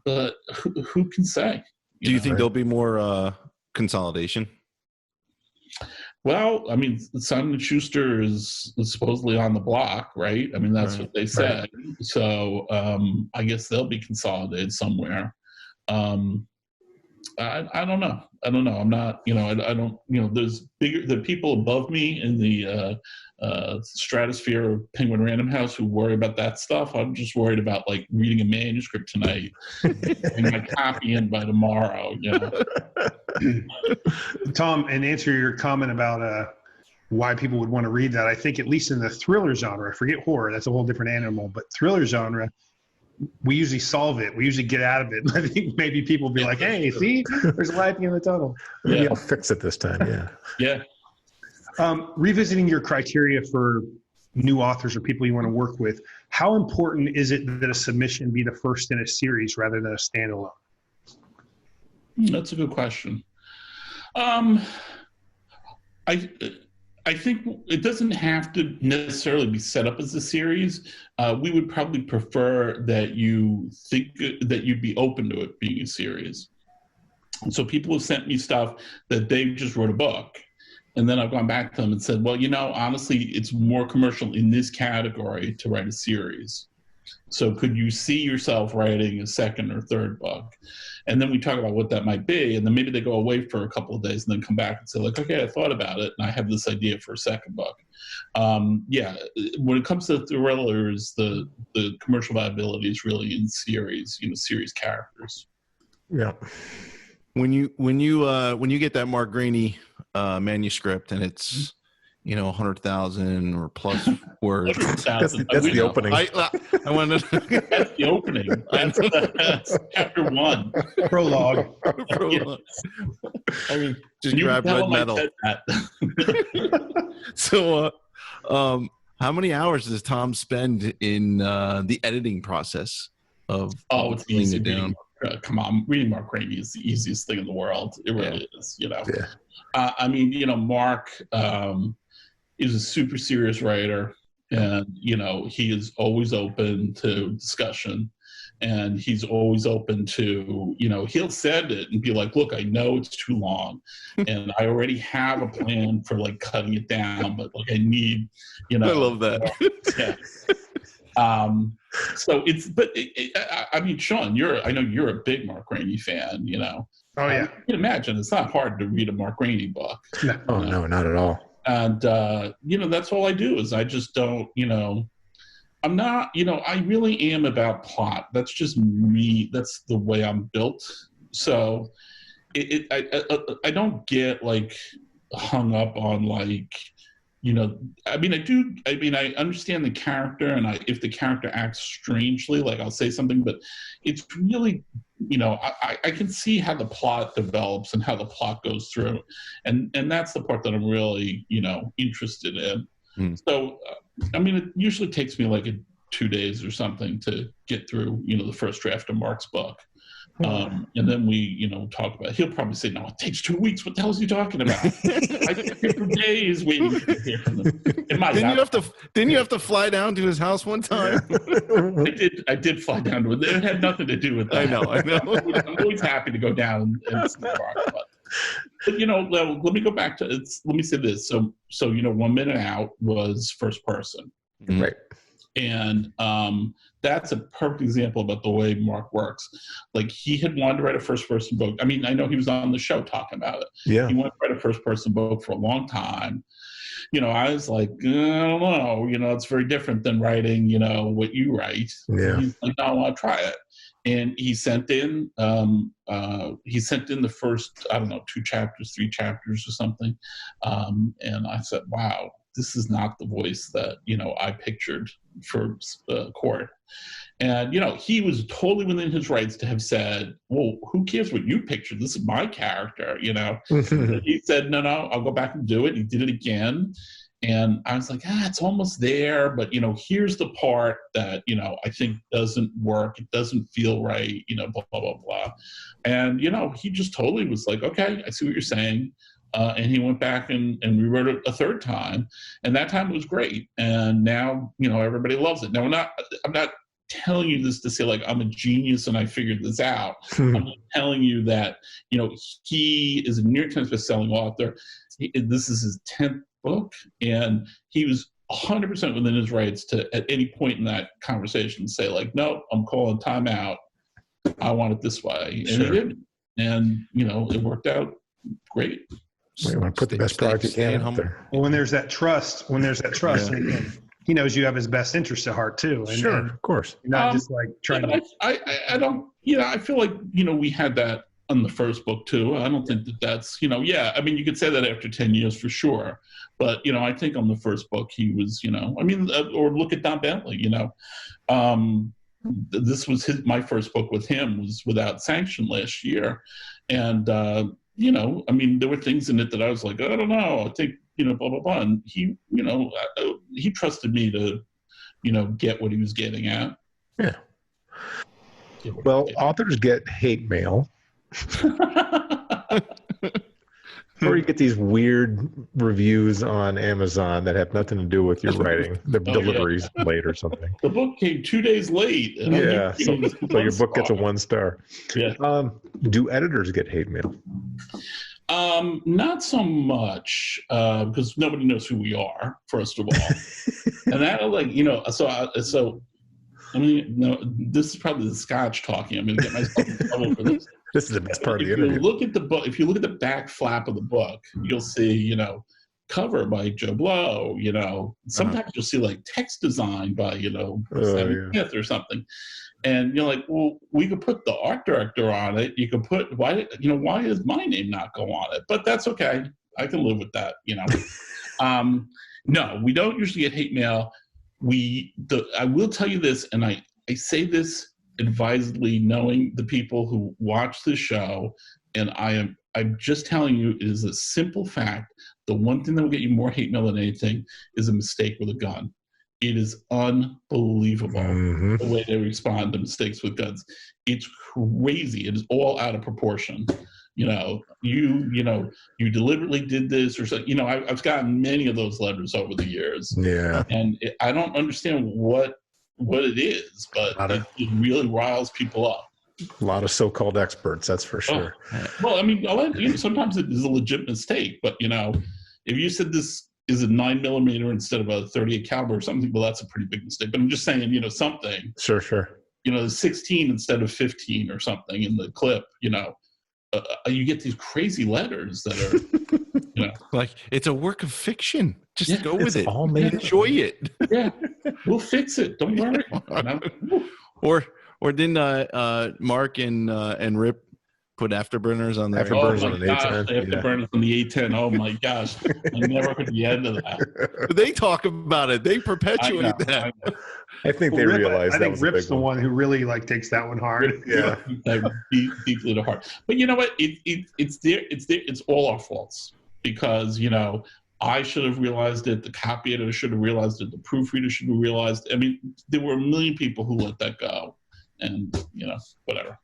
But who can say? Do you think there'll be more consolidation? Well, I mean, Simon & Schuster is supposedly on the block, right? I mean, that's what they said. Right. So I guess they'll be consolidated somewhere. I don't know. I'm not, I don't, there's the people above me in the stratosphere of Penguin Random House who worry about that stuff. I'm just worried about like reading a manuscript tonight and my copy in by tomorrow, Tom, and answer your comment about why people would want to read that, I think at least in the thriller genre, I forget horror, that's a whole different animal, but thriller genre, we usually solve it. We usually get out of it. I think maybe people will be like, hey, see, there's light in the tunnel. Maybe I'll fix it this time, Yeah. Revisiting your criteria for new authors or people you want to work with, how important is it that a submission be the first in a series rather than a standalone? That's a good question. I think it doesn't have to necessarily be set up as a series. We would probably prefer that you think that you'd be open to it being a series. And so people have sent me stuff that they just wrote a book. And then I've gone back to them and said, well, honestly, it's more commercial in this category to write a series. So could you see yourself writing a second or third book? And then we talk about what that might be. And then maybe they go away for a couple of days and then come back and say like, okay, I thought about it and I have this idea for a second book. When it comes to thrillers, the commercial viability is really in series, series characters. Yeah. When you get that Mark Greaney manuscript and it's 100,000 or plus words. That's the opening. I wanted to... That's the opening. That's chapter 1. Prologue. Yeah. I mean, just grab red metal. So, how many hours does Tom spend in the editing process of it's easy down? Come on, reading Mark Greaney is the easiest thing in the world. It really is, Yeah. I mean, Mark is a super serious writer, and he is always open to discussion, and he's always open to he'll send it and be like, look, I know it's too long and I already have a plan for like cutting it down, but like I need I love that. Yeah. So I mean, Sean, I know you're a big Mark Greaney fan, Oh yeah. You can imagine it's not hard to read a Mark Greaney book. No, not at all. And, that's all I do is I just don't, I'm not, I really am about plot. That's just me. That's the way I'm built. So I don't get like hung up on like, I understand the character, and if the character acts strangely, like I'll say something, but it's really, I can see how the plot develops and how the plot goes through. And that's the part that I'm really, interested in. So, it usually takes me like 2 days or something to get through, the first draft of Mark's book. And then we, talk about it. He'll probably say, no, it takes 2 weeks. What the hell is he talking about? I sit here for days waiting to hear from them. Didn't you have to fly down to his house one time? I did fly down to it. It had nothing to do with that. I know. I'm always happy to go down and see Mark. But let me go back to let me say this. So 1 Minute Out was first person. Right. And that's a perfect example about the way Mark works. Like, he had wanted to write a first-person book. I know he was on the show talking about it. Yeah. He wanted to write a first-person book for a long time. I was like, I don't know. It's very different than writing, what you write. Yeah. He's like, no, I want to try it. And he sent in the first, 2 chapters, 3 chapters or something. And I said, wow, this is not the voice that, I pictured for Court. And, he was totally within his rights to have said, well, who cares what you pictured? This is my character, He said, no, I'll go back and do it. He did it again. And I was like, it's almost there. But, here's the part that, I think doesn't work. It doesn't feel right, blah, blah, blah, blah. And, he just totally was like, okay, I see what you're saying. And he went back and rewrote it a third time, and that time it was great. And now, everybody loves it. Now, I'm not telling you this to say like I'm a genius and I figured this out. I'm just telling you that, he is a New York Times bestselling author. This is his 10th book, and he was 100% within his rights to, at any point in that conversation, say like, no, I'm calling time out. I want it this way. And he did. And, it worked out great. You want to put the best product you can out there. Well, when there's that trust, and he knows you have his best interest at heart too. And, sure, of course. You're not just like trying to. I don't. I feel like we had that on the first book too. I don't think that's. You could say that after 10 years for sure. But I think on the first book he was. Or look at Don Bentley. This was my first book with him was Without Sanction last year, and. There were things in it that I was like, I don't know, I think, blah, blah, blah. And he, he trusted me to, get what he was getting at. Yeah. Well, authors get hate mail. Or you get these weird reviews on Amazon that have nothing to do with your writing. The delivery's late or something. The book came 2 days late. Yeah, so your book gets a 1 star. Yeah. Do editors get hate mail? Not so much, because nobody knows who we are, first of all. And that, this is probably the Scotch talking. I'm going to get myself in trouble for this. This is the best part of the interview. Look at the book. If you look at the back flap of the book, you'll see, cover by Joe Blow. Sometimes you'll see like text design by, Sam Smith or something. And you're like, well, we could put the art director on it. You could put why does my name not go on it? But that's okay. I can live with that. No, we don't usually get hate mail. I will tell you this, and I say this advisedly, knowing the people who watch the show, and I'm just telling you, it is a simple fact. The one thing that will get you more hate mail than anything is a mistake with a gun. It is unbelievable the way they respond to mistakes with guns. It's crazy. It is all out of proportion. You deliberately did this or something. I've gotten many of those letters over the years. Yeah. And I don't understand what it is, but it really riles people up. A lot of so-called experts, that's for sure. Well, sometimes it is a legit mistake, but if you said this is a 9mm instead of a 38 caliber or something, well, that's a pretty big mistake. But I'm just saying, something. Sure. 16 instead of 15 or something in the clip. You get these crazy letters that are, like it's a work of fiction. Just go with it. All made Enjoy it. Yeah. We'll fix it. Don't worry. Or didn't Mark and Rip put afterburners on their Afterburners Oh on my an gosh, A10. afterburners on the A10. Oh my gosh, I never heard the end of that. They talk about it. They perpetuate that. I think they realized I that think was Rip's a the big one who really like takes that one hard. Yeah. Deeply to heart. But you know what? It's all our faults because I should have realized it. The copy editor should have realized it. The proofreader should have realized. I mean, there were a million people who let that go, and whatever.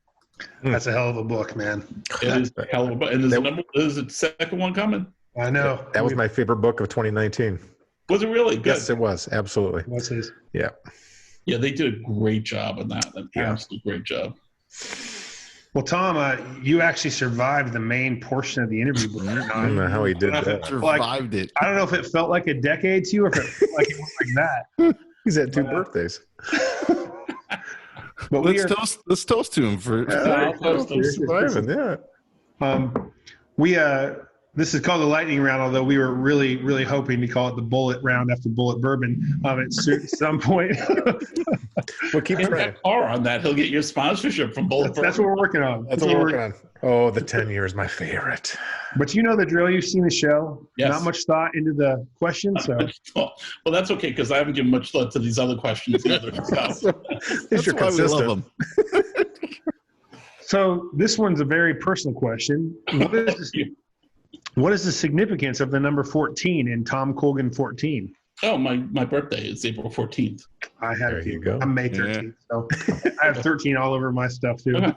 That's a hell of a book, man. It is a hell of a book. And there's a second one coming. I know. That was my favorite book of 2019. Was it really good? Yes, it was. Absolutely. What's his? Yeah. Yeah, they did a great job on that. An absolute great job. Well, Tom, you actually survived the main portion of the interview. I don't know how he did that. Survived it. I don't know if it felt like a decade to you or if it felt like it was like that. He's had 2 birthdays. But Let's toast to him for surviving. Yeah. This is called the lightning round, although we were really, really hoping to call it the bullet round after bullet bourbon at some point. We'll keep trying. On that, he'll get your sponsorship from Bullet Bourbon. That's what we're working on. That's what we're working on. Oh, the 10 years, my favorite. But you know the drill. You've seen the show. Yes. Not much thought into the questions. So. Well, that's okay because I haven't given much thought to these other questions. That's why we love them. So this one's a very personal question. What is the significance of the number 14 in Tom Colgan 14? Oh, my birthday is April 14th. I had There you go. I'm May 13th, so I have 13 all over my stuff too.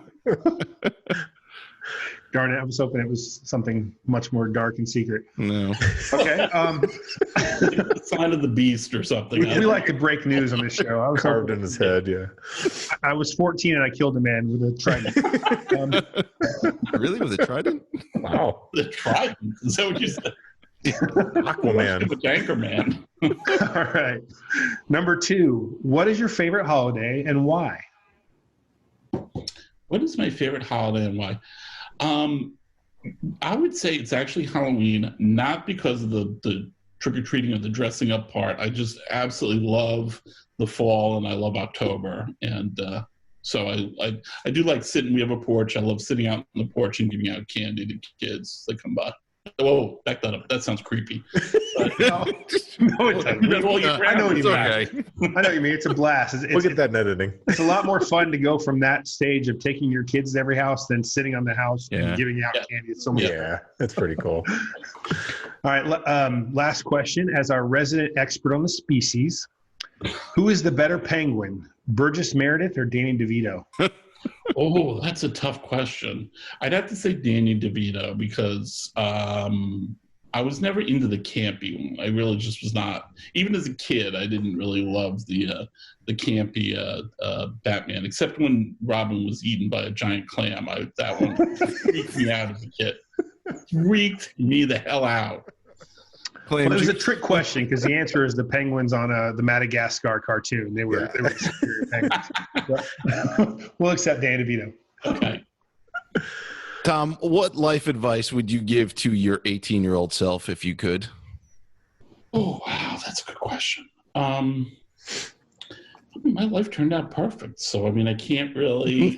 Darn it, I was hoping it was something much more dark and secret. No. Okay. Sign of the beast or something. We like to break news on this show. I was Carved in his head, yeah. I was 14 and I killed a man with a trident. Really? With a trident? Wow. The trident? Is that what you said? Aquaman. The Anchor Man. All right. Number 2, what is your favorite holiday and why? What is my favorite holiday and why? I would say it's actually Halloween, not because of the trick-or-treating or the dressing up part. I just absolutely love the fall and I love October. And so I do like sitting. We have a porch. I love sitting out on the porch and giving out candy to kids that come by. Whoa, back that up. That sounds creepy. But, No, it doesn't. I know what you mean. Okay. I know what you mean. It's a blast. We'll get that in editing. It's a lot more fun to go from that stage of taking your kids to every house than sitting on the house and giving out candy. It's so much fun. Yeah, that's pretty cool. All right. Last question. As our resident expert on the species, who is the better penguin, Burgess Meredith or Danny DeVito? Oh, that's a tough question. I'd have to say Danny DeVito because I was never into the campy one. I really just was not. Even as a kid, I didn't really love the campy Batman, except when Robin was eaten by a giant clam. That one freaked me out as a kid. Freaked me the hell out. Well, it was a trick question because the answer is the penguins on the Madagascar cartoon. They were superior penguins. But we'll accept Danny DeVito. Okay. Tom, what life advice would you give to your 18-year-old self if you could? Oh, wow, that's a good question. My life turned out perfect, so I mean, I can't really.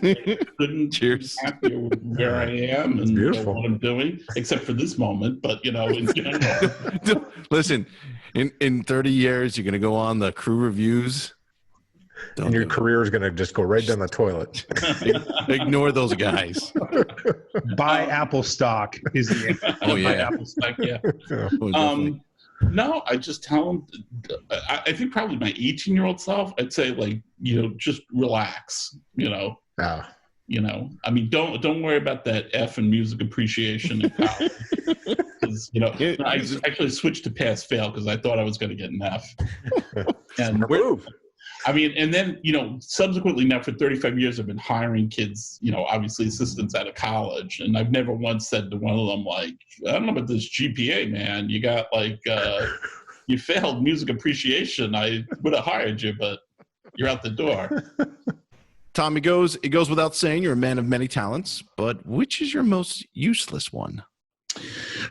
Couldn't Cheers. be happier with where I am and what I'm doing, except for this moment. But in general. Listen, in 30 years, you're going to go on the crew reviews. And your career is going to just go right down the toilet. Ignore those guys. Buy Apple stock is the answer. Oh, yeah. Buy Apple stock, yeah. Oh, definitely. No, I just tell them. I think probably my 18-year-old self. I'd say just relax. I mean, don't worry about that F in music appreciation in college. I actually switched to pass fail because I thought I was going to get an F. And I mean, and then, subsequently now for 35 years, I've been hiring kids, obviously assistants out of college. And I've never once said to one of them, I don't know about this GPA, man. You got you failed music appreciation. I would have hired you, but you're out the door. Tom, it goes without saying you're a man of many talents, but which is your most useless one?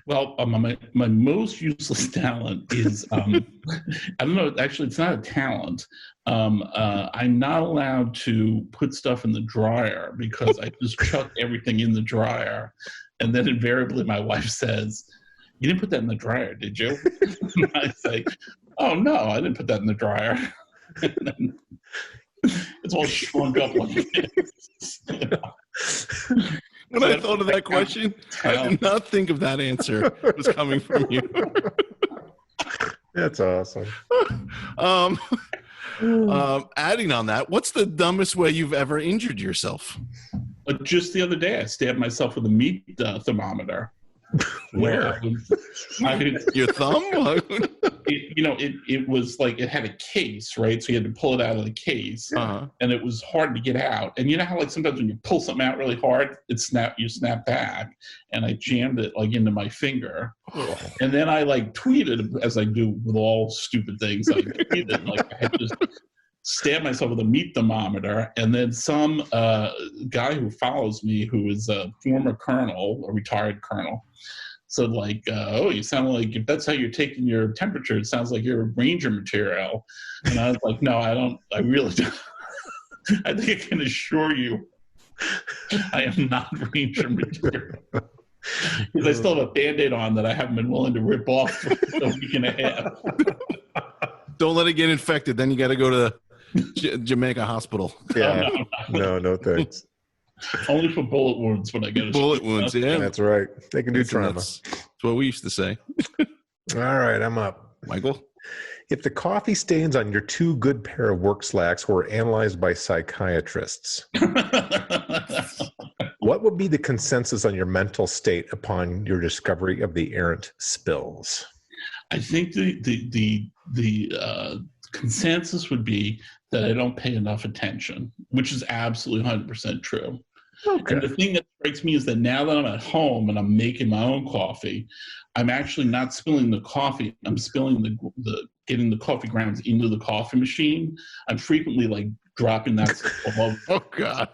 Well, my most useless talent is I don't know. Actually, it's not a talent. I'm not allowed to put stuff in the dryer because I just chuck everything in the dryer, and then invariably my wife says, "You didn't put that in the dryer, did you?" And I say, "Oh no, I didn't put that in the dryer." And then it's all shrunk up like this. You know? When I thought of that question, I did not think of that answer was coming from you. That's awesome. Adding on that, what's the dumbest way you've ever injured yourself? Just the other day, I stabbed myself with a meat thermometer. Where? Your thumb? It was like it had a case, right? So you had to pull it out of the case, and it was hard to get out. And you know how like sometimes when you pull something out really hard, you snap back. And I jammed it like into my finger, and then I like tweeted, as I do with all stupid things. I tweeted like I had just stabbed myself with a meat thermometer, and then some guy who follows me, who is a former colonel, a retired colonel, said like, "Oh, you sound like if that's how you're taking your temperature, it sounds like you're a Ranger material." And I was like, "No, I don't. I really don't. I think I can assure you, I am not Ranger material." Because I still have a Band-Aid on that I haven't been willing to rip off for a week and a half. Don't let it get infected. Then you got to go to Jamaica Hospital. Yeah. No thanks. Only for bullet wounds when I get a bullet wounds. Yeah, that's right. They can do trauma. That's what we used to say. All right, I'm up. Michael? If the coffee stains on your two good pair of work slacks were analyzed by psychiatrists, what would be the consensus on your mental state upon your discovery of the errant spills? I think the consensus would be that I don't pay enough attention, which is absolutely 100% true. Okay. And the thing that strikes me is that now that I'm at home and I'm making my own coffee, I'm actually not spilling the coffee. I'm spilling getting the coffee grounds into the coffee machine. I'm frequently like dropping that stuff all over. Oh God.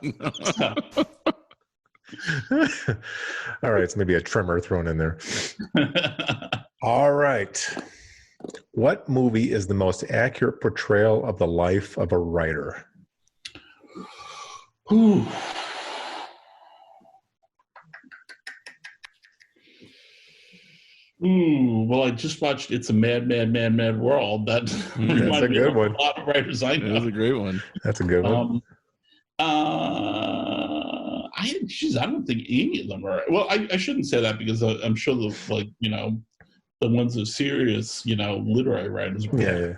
All right, so maybe a trimmer thrown in there. All right. What movie is the most accurate portrayal of the life of a writer? Ooh. Well, I just watched It's a Mad, Mad, Mad, Mad World. That's a good one. A lot of writers I know. That's a great one. That's a good one. I don't think any of them are. Well, I shouldn't say that because I'm sure the ones that are serious, literary writers. Yeah.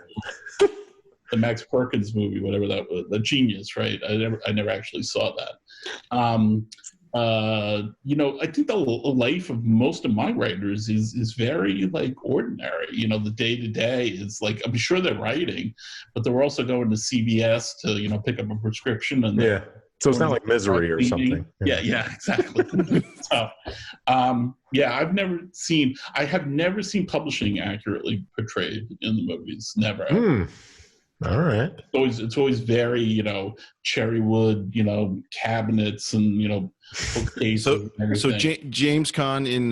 The Max Perkins movie, whatever that was, The Genius, right? I never actually saw that. I think the life of most of my writers is very like ordinary. The day to day is like, I'm sure they're writing, but they're also going to CVS to pick up a prescription and so it's not like Misery or something. Yeah, exactly. So, I have never seen publishing accurately portrayed in the movies. Never. All right. It's always very, cherry wood, cabinets and, bookcases. So James Caan in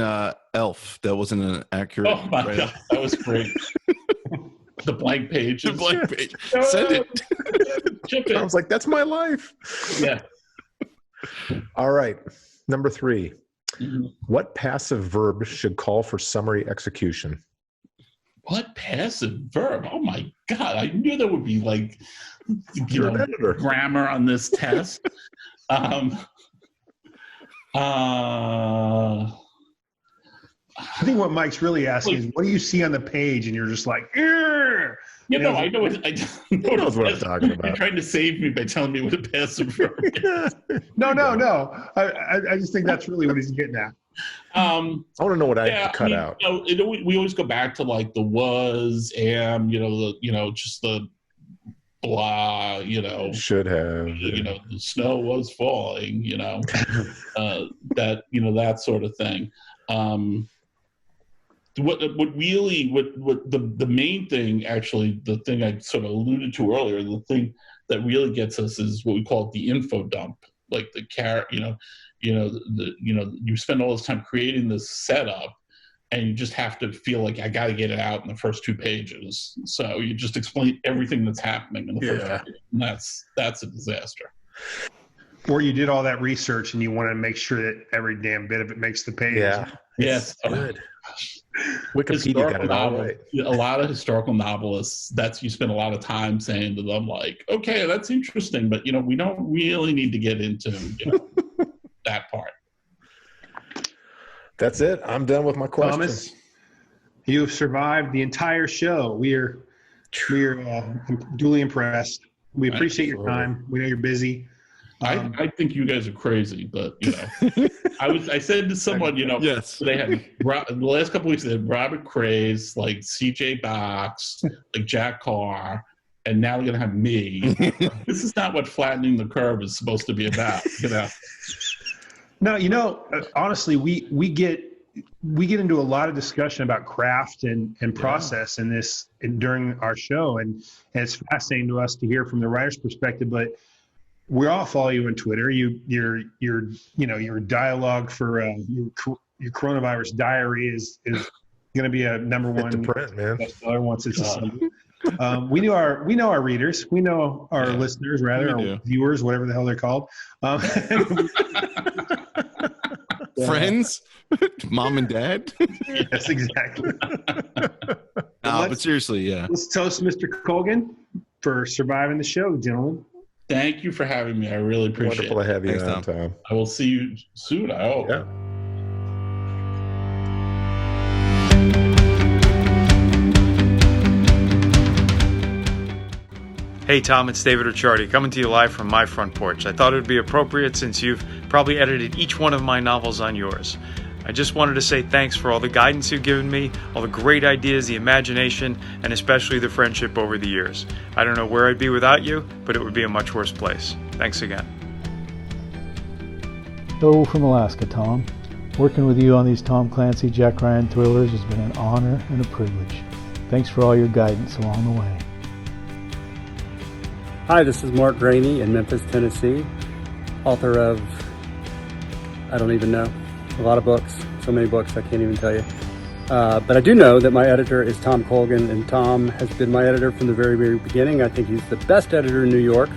Elf, that wasn't an accurate. Oh my God, that was great. The blank page. The blank page. Send it. I was like, that's my life. Yeah. All right. Number 3. Mm-hmm. What passive verb should call for summary execution? What passive verb? Oh my God. I knew there would be like, grammar on this test. I think what Mike's really asking is, what do you see on the page? And you're just like, I know. He knows what I'm talking about. You're trying to save me by telling me what a passive verb is. No. I just think that's really what he's getting at. I want to know what I have to cut out. We always go back to like the was, am, just the blah, should have, the snow was falling, that sort of thing. The main thing, actually, the thing I sort of alluded to earlier, the thing that really gets us is what we call the info dump, like the you spend all this time creating this setup, and you just have to feel like I got to get it out in the first 2 pages. So you just explain everything that's happening in the first page, and that's a disaster. Or you did all that research and you want to make sure that every damn bit of it makes the page. Yeah. Yes. Good. Wikipedia got it all right. A lot of historical novelists, you spend a lot of time saying to them, like, okay, that's interesting, but, we don't really need to get into that part. That's it. I'm done with my questions. Thomas, you have survived the entire show. We're duly impressed. We appreciate your time. We know you're busy. I think you guys are crazy, but I said to someone, yes, they had the last couple of weeks they had Robert Craze, like CJ Box, like Jack Carr, and now they're gonna have me. This is not what flattening the curve is supposed to be about, No, honestly, we get into a lot of discussion about craft and process during our show, and it's fascinating to us to hear from the writer's perspective, but we all follow you on Twitter. Your dialogue for your coronavirus diary is going to be a number one print, man. bestseller once it's assembled. We know our readers. We know our listeners, rather, our viewers, whatever the hell they're called. Friends, mom and dad. Yes, exactly. But seriously, yeah. Let's toast Mr. Colgan for surviving the show, gentlemen. Thank you for having me. I really appreciate it. Wonderful to have you on, Tom. I will see you soon, I hope. Yeah. Hey Tom, it's David Ricciardi coming to you live from my front porch. I thought it would be appropriate since you've probably edited each one of my novels on yours. I just wanted to say thanks for all the guidance you've given me, all the great ideas, the imagination, and especially the friendship over the years. I don't know where I'd be without you, but it would be a much worse place. Thanks again. Hello from Alaska, Tom. Working with you on these Tom Clancy, Jack Ryan thrillers has been an honor and a privilege. Thanks for all your guidance along the way. Hi, this is Mark Greaney in Memphis, Tennessee, author of, I don't even know, a lot of books, so many books I can't even tell you. But I do know that my editor is Tom Colgan, and Tom has been my editor from the very, very beginning. I think he's the best editor in New York,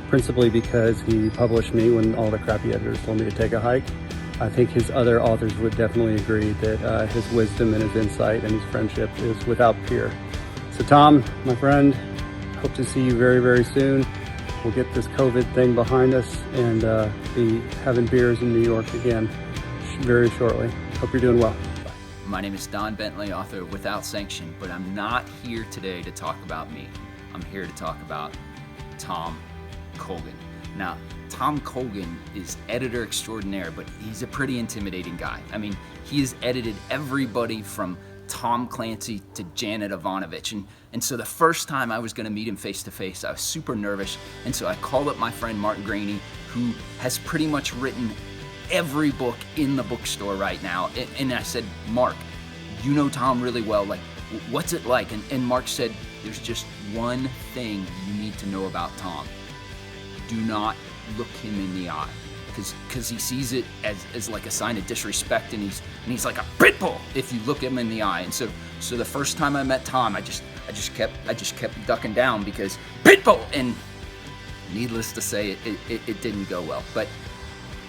principally because he published me when all the crappy editors told me to take a hike. I think his other authors would definitely agree that his wisdom and his insight and his friendship is without peer. So Tom, my friend, hope to see you very, very soon. We'll get this COVID thing behind us and be having beers in New York again very shortly. Hope you're doing well. Bye. My name is Don Bentley, author of Without Sanction, but I'm not here today to talk about me. I'm here to talk about Tom Colgan. Now, Tom Colgan is editor extraordinaire, but he's a pretty intimidating guy. I mean, he has edited everybody from Tom Clancy to Janet Evanovich. And so the first time I was going to meet him face to face, I was super nervous. And so I called up my friend Mark Greaney, who has pretty much written every book in the bookstore right now. And I said, Mark, you know Tom really well. Like, what's it like? And Mark said, there's just one thing you need to know about Tom. Do not look him in the eye. Because he sees it as like a sign of disrespect, and he's like a pit bull if you look him in the eye. And so the first time I met Tom, I just kept ducking down because pit bull. And needless to say, it didn't go well. But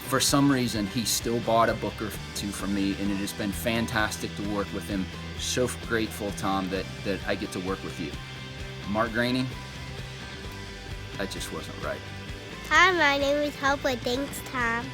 for some reason, he still bought a book or two from me, and it has been fantastic to work with him. So grateful, Tom, that I get to work with you. Mark Greaney, that just wasn't right. Hi, my name is Hope. Thanks, Tom.